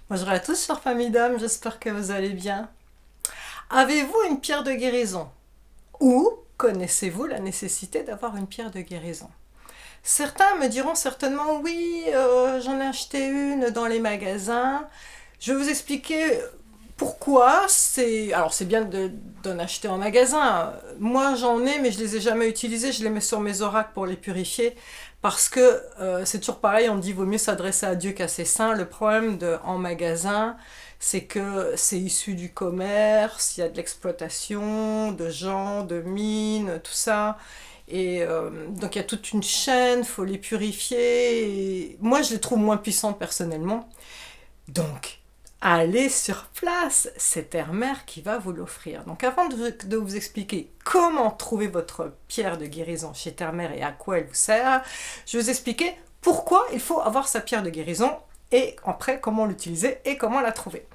Bonjour à tous, chère famille d'âme, j'espère que vous allez bien. Avez-vous une pierre de guérison? Ou connaissez-vous la nécessité d'avoir une pierre de guérison? Certains me diront certainement oui, j'en ai acheté une dans les magasins. Je vais vous expliquer pourquoi. Alors c'est bien d'en acheter en magasin. Moi j'en ai, mais je les ai jamais utilisés. Je les mets sur mes oracles pour les purifier. Parce que c'est toujours pareil, on me dit vaut mieux s'adresser à Dieu qu'à ses saints. Le problème en magasin, c'est que c'est issu du commerce, il y a de l'exploitation, de gens, de mines, tout ça. Et donc il y a toute une chaîne, il faut les purifier. Et moi, je les trouve moins puissantes personnellement. Donc, allez sur place, c'est Terre-Mère qui va vous l'offrir. Donc avant de vous expliquer comment trouver votre pierre de guérison chez Terre-Mère et à quoi elle vous sert, je vais vous expliquer pourquoi il faut avoir sa pierre de guérison et après comment l'utiliser et comment la trouver.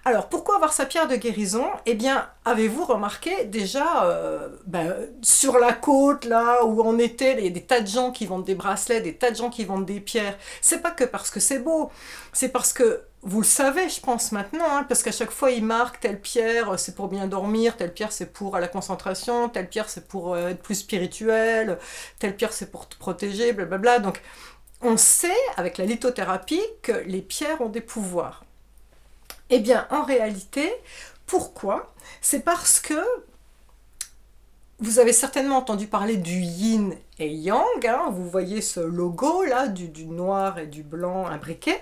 Alors pourquoi avoir sa pierre de guérison? Eh bien, avez-vous remarqué déjà sur la côte là où on était, il y a des tas de gens qui vendent des bracelets, des tas de gens qui vendent des pierres. C'est pas que parce que c'est beau, c'est parce que vous le savez, je pense maintenant, hein, parce qu'à chaque fois ils marquent telle pierre c'est pour bien dormir, telle pierre c'est pour la concentration, telle pierre c'est pour être plus spirituel, telle pierre c'est pour te protéger, blablabla. Donc on sait avec la lithothérapie que les pierres ont des pouvoirs. Eh bien, en réalité, pourquoi? C'est parce que vous avez certainement entendu parler du yin et yang, hein, vous voyez ce logo là, du noir et du blanc imbriqué.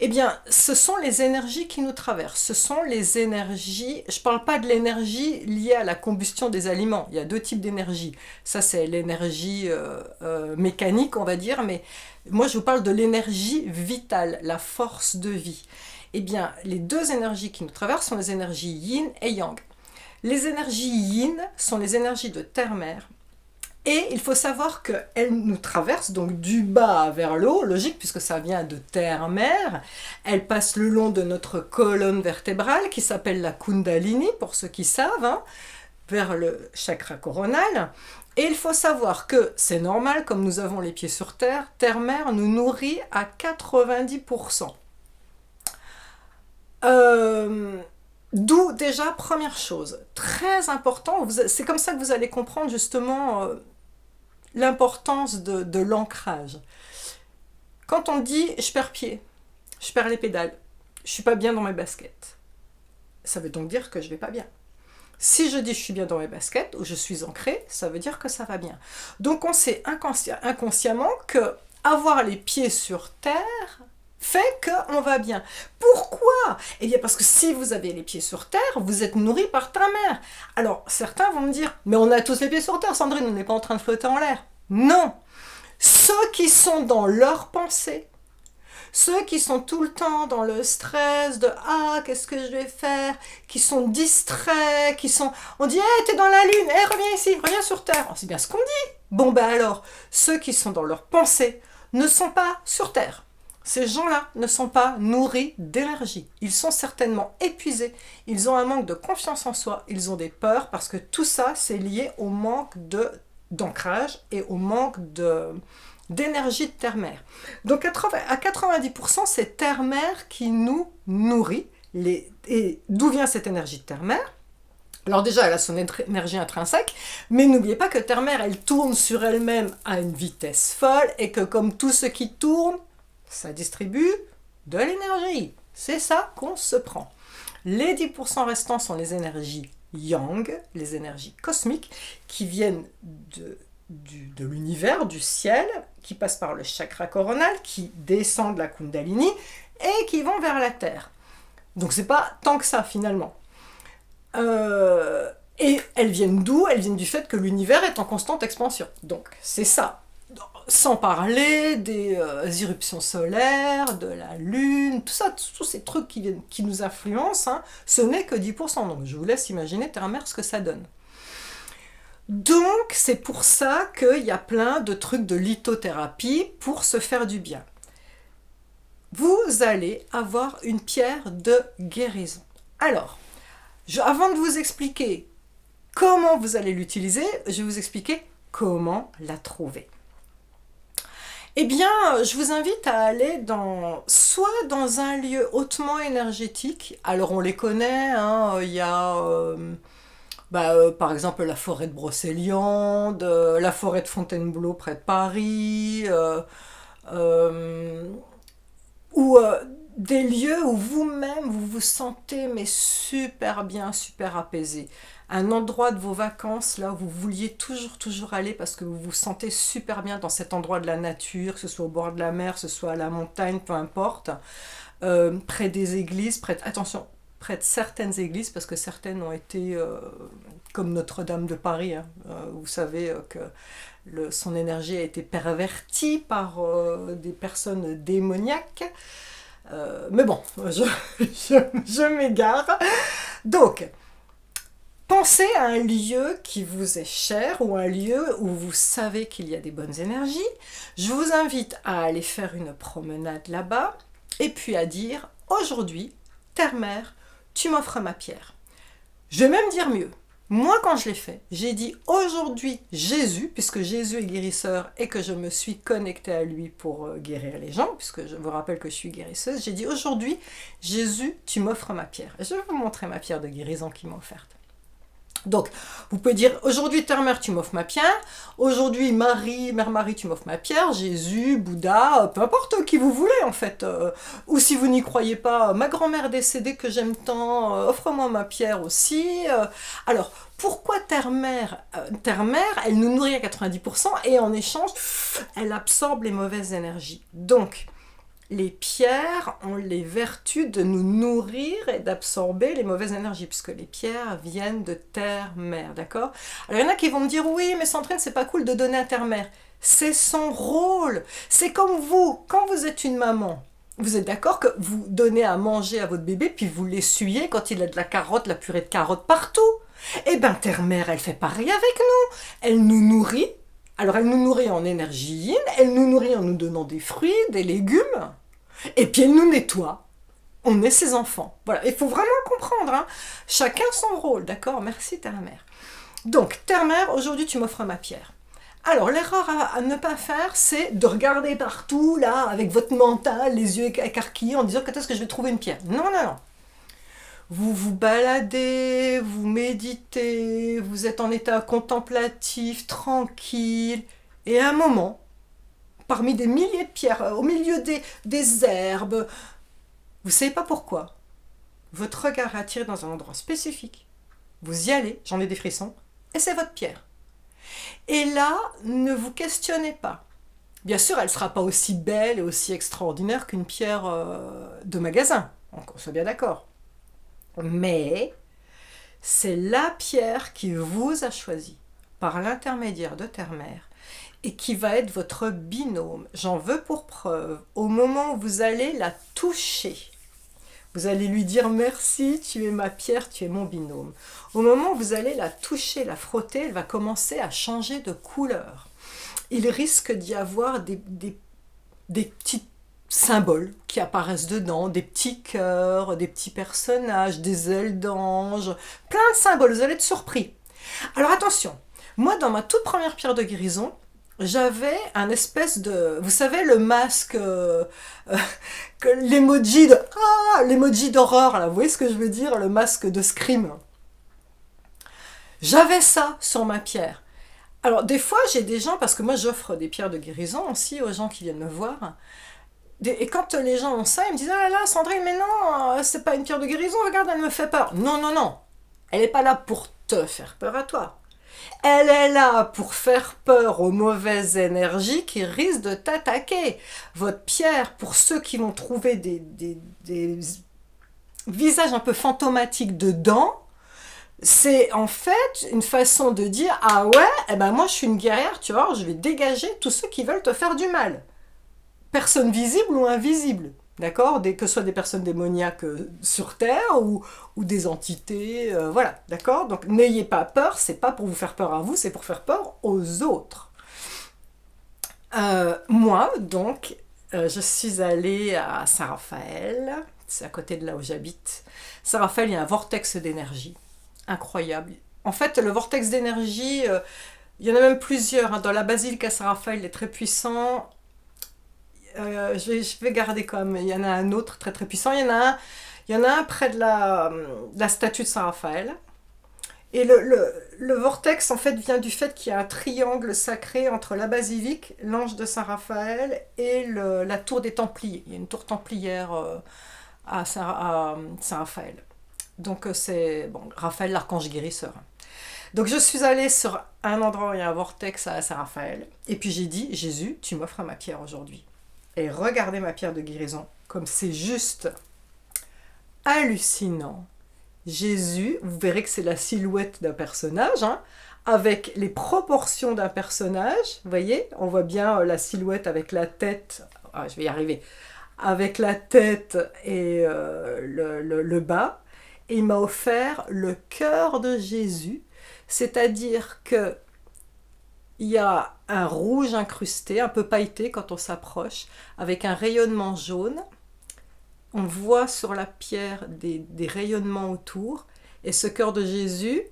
Eh bien, ce sont les énergies qui nous traversent. Ce sont les énergies, je ne parle pas de l'énergie liée à la combustion des aliments. Il y a deux types d'énergie. Ça, c'est l'énergie mécanique, on va dire, mais moi, je vous parle de l'énergie vitale, la force de vie. Eh bien, les deux énergies qui nous traversent sont les énergies yin et yang. Les énergies yin sont les énergies de terre-mère. Et il faut savoir qu'elles nous traversent donc du bas vers le haut, logique puisque ça vient de terre-mère. Elles passent le long de notre colonne vertébrale qui s'appelle la Kundalini, pour ceux qui savent, hein, vers le chakra coronal. Et il faut savoir que c'est normal, comme nous avons les pieds sur terre, terre-mère nous nourrit à 90%. D'où déjà, première chose, très important, c'est comme ça que vous allez comprendre justement l'importance de l'ancrage. Quand on dit je perds pied, je perds les pédales, je suis pas bien dans mes baskets, ça veut donc dire que je vais pas bien. Si je dis je suis bien dans mes baskets ou je suis ancré, ça veut dire que ça va bien. Donc on sait inconsciemment que avoir les pieds sur terre fait qu'on va bien. Pourquoi? Eh bien parce que si vous avez les pieds sur terre, vous êtes nourri par ta mère. Alors certains vont me dire, mais on a tous les pieds sur terre, Sandrine, on n'est pas en train de flotter en l'air. Non. Ceux qui sont dans leur pensée, ceux qui sont tout le temps dans le stress de ah qu'est-ce que je vais faire, qui sont distraits, on dit hey, t'es dans la lune, hey, reviens ici, reviens sur terre. C'est bien ce qu'on dit. Bon ben alors, ceux qui sont dans leur pensée ne sont pas sur terre. Ces gens-là ne sont pas nourris d'énergie. Ils sont certainement épuisés. Ils ont un manque de confiance en soi. Ils ont des peurs parce que tout ça, c'est lié au manque d'ancrage et au manque d'énergie de terre-mère. Donc à 90%, c'est terre-mère qui nous nourrit. Et d'où vient cette énergie de terre-mère? Alors déjà, elle a son énergie intrinsèque, mais n'oubliez pas que Terre-Mère, elle tourne sur elle-même à une vitesse folle et que comme tout ce qui tourne, ça distribue de l'énergie. C'est ça qu'on se prend. Les 10% restants sont les énergies yang, les énergies cosmiques, qui viennent de l'univers, du ciel, qui passent par le chakra coronal, qui descendent de la Kundalini et qui vont vers la Terre. Donc c'est pas tant que ça finalement. Et elles viennent d'où? Elles viennent du fait que l'univers est en constante expansion. Donc c'est ça. Sans parler des éruptions solaires, de la lune, tout ça, tous ces trucs qui nous influencent, hein, ce n'est que 10%. Donc je vous laisse imaginer Terre-Mère ce que ça donne. Donc c'est pour ça qu'il y a plein de trucs de lithothérapie pour se faire du bien. Vous allez avoir une pierre de guérison. Alors, avant de vous expliquer comment vous allez l'utiliser, je vais vous expliquer comment la trouver. Eh bien, je vous invite à aller soit dans un lieu hautement énergétique. Alors, on les connaît, hein, il y a par exemple la forêt de Brocéliande, la forêt de Fontainebleau près de Paris, euh, ou des lieux où vous-même vous vous sentez mais super bien, super apaisé. Un endroit de vos vacances là où vous vouliez toujours aller parce que vous vous sentez super bien dans cet endroit de la nature, que ce soit au bord de la mer, que ce soit à la montagne, peu importe. Près des églises, attention, près de certaines églises parce que certaines ont été comme Notre-Dame de Paris, hein. Vous savez que son énergie a été pervertie par des personnes démoniaques. Mais bon, je m'égare. Donc, pensez à un lieu qui vous est cher ou un lieu où vous savez qu'il y a des bonnes énergies. Je vous invite à aller faire une promenade là-bas et puis à dire aujourd'hui, Terre-Mère, tu m'offres ma pierre. Je vais même dire mieux. Moi, quand je l'ai fait, j'ai dit aujourd'hui Jésus, puisque Jésus est guérisseur et que je me suis connectée à lui pour guérir les gens, puisque je vous rappelle que je suis guérisseuse, j'ai dit aujourd'hui Jésus, tu m'offres ma pierre. Et je vais vous montrer ma pierre de guérison qu'il m'a offerte. Donc, vous pouvez dire aujourd'hui Terre-Mère, tu m'offres ma pierre. Aujourd'hui Marie, Mère Marie, tu m'offres ma pierre. Jésus, Bouddha, peu importe qui vous voulez en fait. Ou si vous n'y croyez pas, ma grand-mère décédée que j'aime tant, offre-moi ma pierre aussi. Alors, pourquoi Terre-Mère Terre-Mère, elle nous nourrit à 90% et en échange, elle absorbe les mauvaises énergies. Donc, les pierres ont les vertus de nous nourrir et d'absorber les mauvaises énergies, puisque les pierres viennent de terre-mère, d'accord? Alors il y en a qui vont me dire, oui, mais Sandrine, c'est pas cool de donner à terre-mère. C'est son rôle. C'est comme vous, quand vous êtes une maman. Vous êtes d'accord que vous donnez à manger à votre bébé, puis vous l'essuyez quand il a de la carotte, la purée de carotte partout. Eh bien, terre-mère, elle fait pareil avec nous. Elle nous nourrit. Alors, elle nous nourrit en énergie yin, elle nous nourrit en nous donnant des fruits, des légumes, et puis elle nous nettoie. On est ses enfants. Voilà, il faut vraiment comprendre, hein. Chacun son rôle, d'accord? Merci, Terre-Mère. Donc, Terre-Mère, aujourd'hui, tu m'offres ma pierre. Alors, l'erreur à ne pas faire, c'est de regarder partout, là, avec votre mental, les yeux écarquillés, en disant, quand est-ce que je vais trouver une pierre? Non, non, non. Vous vous baladez, vous méditez, vous êtes en état contemplatif, tranquille, et à un moment, parmi des milliers de pierres, au milieu des herbes, vous ne savez pas pourquoi, votre regard est attiré dans un endroit spécifique, vous y allez, j'en ai des frissons, et c'est votre pierre. Et là, ne vous questionnez pas. Bien sûr, elle ne sera pas aussi belle et aussi extraordinaire qu'une pierre de magasin, on soit bien d'accord. Mais c'est la pierre qui vous a choisi par l'intermédiaire de Terre-Mère et qui va être votre binôme. J'en veux pour preuve, au moment où vous allez la toucher, vous allez lui dire merci, tu es ma pierre, tu es mon binôme. Au moment où vous allez la toucher, la frotter, elle va commencer à changer de couleur. Il risque d'y avoir des petits symboles qui apparaissent dedans, des petits cœurs, des petits personnages, des ailes d'ange, plein de symboles, vous allez être surpris. Alors attention, moi dans ma toute première pierre de guérison, j'avais un espèce de, vous savez, le masque, l'emoji de, l'emoji d'horreur, là, vous voyez ce que je veux dire, le masque de Scream. J'avais ça sur ma pierre. Alors des fois j'ai des gens, parce que moi j'offre des pierres de guérison aussi aux gens qui viennent me voir, et quand les gens ont ça, ils me disent, ah là là Sandrine, mais non, c'est pas une pierre de guérison, regarde, elle me fait peur. Non, non, non, elle n'est pas là pour te faire peur à toi. Elle est là pour faire peur aux mauvaises énergies qui risquent de t'attaquer. Votre pierre, pour ceux qui vont trouver des visages un peu fantomatiques dedans, c'est en fait une façon de dire, ah ouais, eh ben moi je suis une guerrière, tu vois, je vais dégager tous ceux qui veulent te faire du mal. Personnes visibles ou invisibles. D'accord? Que ce soit des personnes démoniaques sur Terre ou des entités, voilà, d'accord? Donc n'ayez pas peur, c'est pas pour vous faire peur à vous, c'est pour faire peur aux autres. Moi, donc, je suis allée à Saint-Raphaël, c'est à côté de là où j'habite. Saint-Raphaël, il y a un vortex d'énergie, incroyable. En fait, le vortex d'énergie, il y en a même plusieurs, hein. Dans la basilique à Saint-Raphaël, il est très puissant. je vais garder quand même. Il y en a un autre très très puissant. Il y en a un près de la statue de Saint-Raphaël. Et le vortex, en fait, vient du fait qu'il y a un triangle sacré entre la basilique, l'ange de Saint-Raphaël et la tour des Templiers. Il y a une tour templière à Saint-Raphaël. Donc c'est bon, Raphaël l'archange guérisseur. Donc je suis allée sur un endroit où il y a un vortex à Saint-Raphaël. Et puis j'ai dit, Jésus, tu m'offres ma pierre aujourd'hui. Et regardez ma pierre de guérison, comme c'est juste hallucinant. Jésus, vous verrez que c'est la silhouette d'un personnage, hein, avec les proportions d'un personnage. Vous voyez, on voit bien la silhouette avec la tête. Ah, je vais y arriver. Avec la tête et le bas. Et il m'a offert le cœur de Jésus. C'est-à-dire que il y a un rouge incrusté, un peu pailleté quand on s'approche, avec un rayonnement jaune. On voit sur la pierre des rayonnements autour. Et ce cœur de Jésus,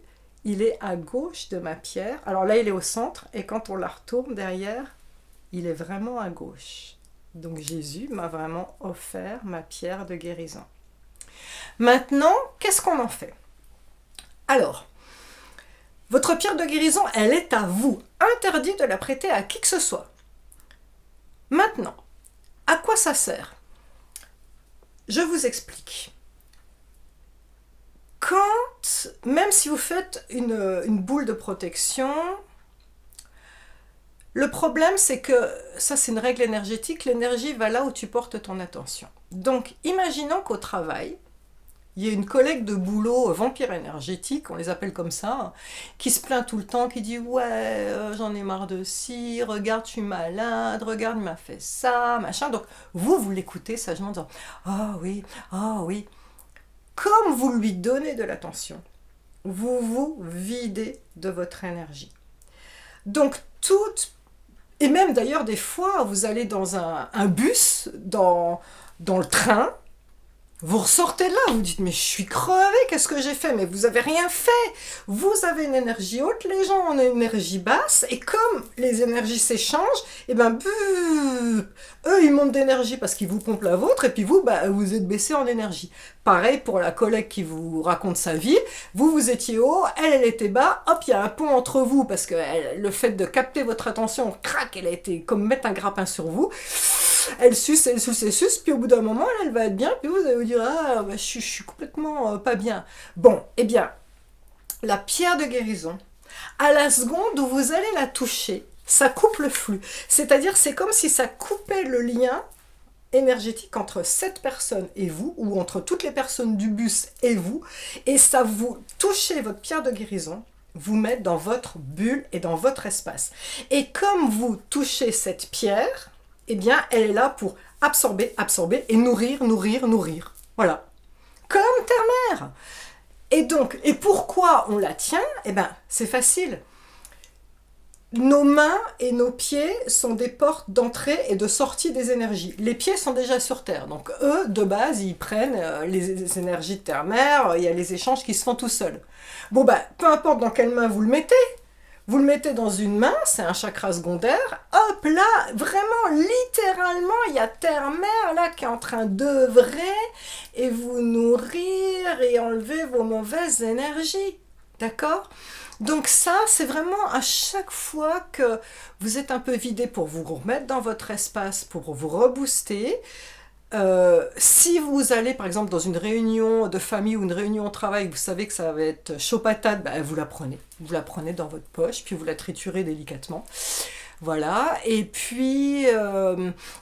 il est à gauche de ma pierre. Alors là, il est au centre. Et quand on la retourne derrière, il est vraiment à gauche. Donc Jésus m'a vraiment offert ma pierre de guérison. Maintenant, qu'est-ce qu'on en fait? Alors, votre pierre de guérison, elle est à vous. Interdit de la prêter à qui que ce soit. Maintenant, à quoi ça sert? Je vous explique. Même si vous faites une boule de protection, le problème c'est que, ça c'est une règle énergétique, l'énergie va là où tu portes ton attention. Donc, imaginons qu'au travail, il y a une collègue de boulot, vampire énergétique, on les appelle comme ça, qui se plaint tout le temps, qui dit « Ouais, j'en ai marre de ci, regarde, je suis malade, regarde, il m'a fait ça, machin. » Donc, vous l'écoutez sagement en disant « Ah oui, ah oui. » Comme vous lui donnez de l'attention, vous vous videz de votre énergie. Donc, et même d'ailleurs, des fois, vous allez dans un bus, dans le train, vous ressortez de là, vous dites, mais je suis crevé, qu'est-ce que j'ai fait? Mais vous avez rien fait. Vous avez une énergie haute, les gens ont une énergie basse, et comme les énergies s'échangent, et ben, eux, ils montent d'énergie parce qu'ils vous pompent la vôtre, et puis vous, vous êtes baissé en énergie. Pareil pour la collègue qui vous raconte sa vie, vous étiez haut, elle était bas, hop, il y a un pont entre vous, parce que le fait de capter votre attention, crac, elle a été comme mettre un grappin sur vous. Elle suce, puis au bout d'un moment, elle va être bien, puis vous allez vous dire, ah, je suis complètement pas bien. Bon, eh bien, la pierre de guérison, à la seconde où vous allez la toucher, ça coupe le flux. C'est-à-dire, c'est comme si ça coupait le lien énergétique entre cette personne et vous, ou entre toutes les personnes du bus et vous, et ça vous touchez votre pierre de guérison, vous met dans votre bulle et dans votre espace. Et comme vous touchez cette pierre, eh bien, elle est là pour absorber, absorber et nourrir, nourrir, nourrir. Voilà. Comme terre-mère. Et donc, et pourquoi on la tient? Eh bien, c'est facile. Nos mains et nos pieds sont des portes d'entrée et de sortie des énergies. Les pieds sont déjà sur Terre. Donc, eux, de base, ils prennent les énergies de terre-mère. Il y a les échanges qui se font tout seuls. Bon, peu importe dans quelle main vous le mettez. Vous le mettez dans une main, c'est un chakra secondaire, hop là, vraiment, littéralement, il y a terre-mère là qui est en train d'œuvrer et vous nourrir et enlever vos mauvaises énergies, d'accord? Donc ça, c'est vraiment à chaque fois que vous êtes un peu vidé pour vous remettre dans votre espace, pour vous rebooster. Si vous allez par exemple dans une réunion de famille ou une réunion au travail, vous savez que ça va être chaud patate, vous la prenez dans votre poche, puis vous la triturez délicatement. Voilà, et puis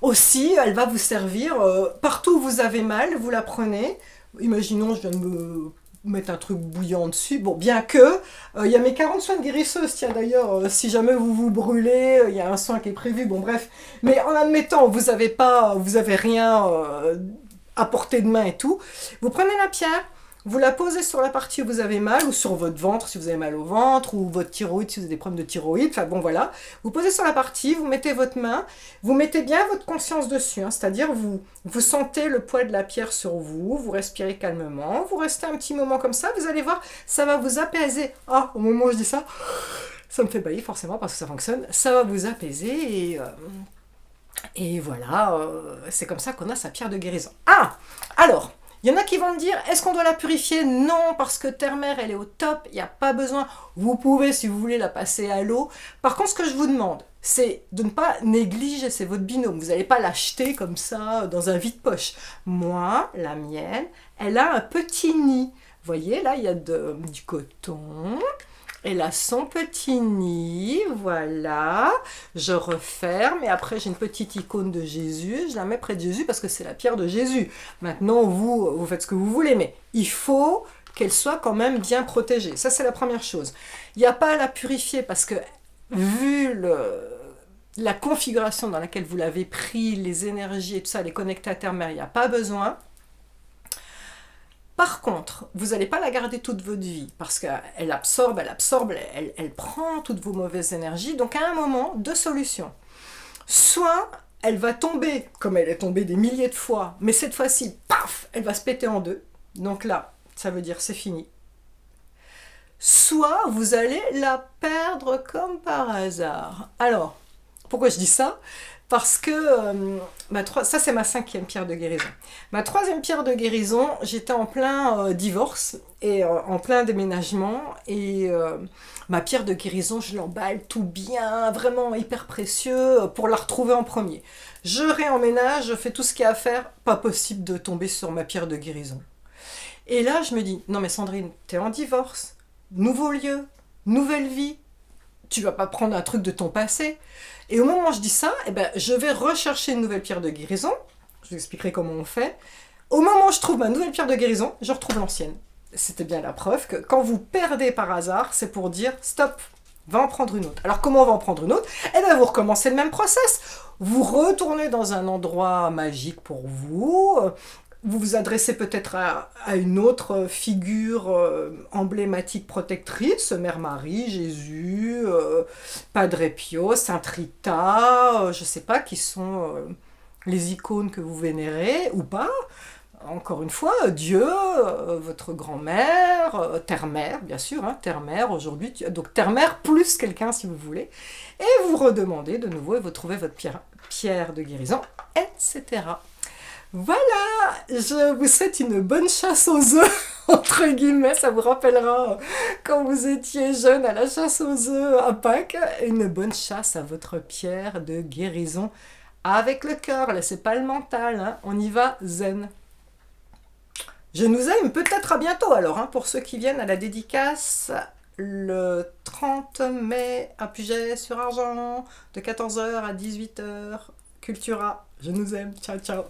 aussi elle va vous servir partout où vous avez mal, vous la prenez. Imaginons, je viens de me mettre un truc bouillant dessus, bon, bien que il y a mes 40 soins de guérisseuse, tiens d'ailleurs, si jamais vous vous brûlez, il y a un soin qui est prévu, bon bref, mais en admettant, vous avez rien à portée de main et tout, vous prenez la pierre, vous la posez sur la partie où vous avez mal, ou sur votre ventre si vous avez mal au ventre, ou votre thyroïde si vous avez des problèmes de thyroïde, enfin bon voilà, vous posez sur la partie, vous mettez votre main, vous mettez bien votre conscience dessus, hein, c'est-à-dire vous sentez le poids de la pierre sur vous, vous respirez calmement, vous restez un petit moment comme ça, vous allez voir, ça va vous apaiser. Ah, au moment où je dis ça, ça me fait bailler forcément parce que ça fonctionne, ça va vous apaiser Et voilà, c'est comme ça qu'on a sa pierre de guérison. Ah, alors, il y en a qui vont me dire, est-ce qu'on doit la purifier? Non, parce que terre-mère, elle est au top, il n'y a pas besoin. Vous pouvez, si vous voulez, la passer à l'eau. Par contre, ce que je vous demande, c'est de ne pas négliger, c'est votre binôme. Vous n'allez pas l'acheter comme ça, dans un vide-poche. Moi, la mienne, elle a un petit nid. Vous voyez, là, il y a du coton. Elle a son petit nid, voilà. Je referme et après j'ai une petite icône de Jésus. Je la mets près de Jésus parce que c'est la pierre de Jésus. Maintenant, vous faites ce que vous voulez, mais il faut qu'elle soit quand même bien protégée. Ça, c'est la première chose. Il n'y a pas à la purifier parce que vu la configuration dans laquelle vous l'avez pris, les énergies et tout ça, les connecter à terre-mère, il n'y a pas besoin. Par contre, vous n'allez pas la garder toute votre vie parce qu'elle absorbe, elle prend toutes vos mauvaises énergies. Donc à un moment, deux solutions. Soit elle va tomber, comme elle est tombée des milliers de fois, mais cette fois-ci, paf, elle va se péter en deux. Donc là, ça veut dire c'est fini. Soit vous allez la perdre comme par hasard. Alors, pourquoi je dis ça? Parce que ça c'est ma 5e pierre de guérison. Ma 3e pierre de guérison, j'étais en plein divorce et en plein déménagement et ma pierre de guérison, je l'emballe tout bien, vraiment hyper précieux pour la retrouver en premier. Je réemménage, je fais tout ce qu'il y a à faire, pas possible de tomber sur ma pierre de guérison. Et là je me dis, non mais Sandrine, t'es en divorce, nouveau lieu, nouvelle vie, tu vas pas prendre un truc de ton passé. Et au moment où je dis ça, eh ben, je vais rechercher une nouvelle pierre de guérison. Je vous expliquerai comment on fait. Au moment où je trouve ma nouvelle pierre de guérison, je retrouve l'ancienne. C'était bien la preuve que quand vous perdez par hasard, c'est pour dire stop, va en prendre une autre. Alors comment on va en prendre une autre? Eh bien vous recommencez le même process. Vous retournez dans un endroit magique pour vous. Vous vous adressez peut-être à une autre figure emblématique protectrice, Mère Marie, Jésus, Padre Pio, Sainte Rita, je ne sais pas qui sont les icônes que vous vénérez ou pas. Encore une fois, Dieu, votre grand-mère, terre-mère, bien sûr, hein, terre-mère aujourd'hui, donc terre-mère plus quelqu'un si vous voulez, et vous redemandez de nouveau et vous trouvez votre pierre de guérison, etc. Voilà, je vous souhaite une bonne chasse aux œufs, entre guillemets, ça vous rappellera quand vous étiez jeune à la chasse aux œufs à Pâques, une bonne chasse à votre pierre de guérison avec le cœur, laissez pas le mental, hein, on y va zen. Je nous aime, peut-être à bientôt alors, hein, pour ceux qui viennent à la dédicace le 30 mai à Puget-sur-Argent, de 14h à 18h, Cultura, je nous aime, ciao ciao.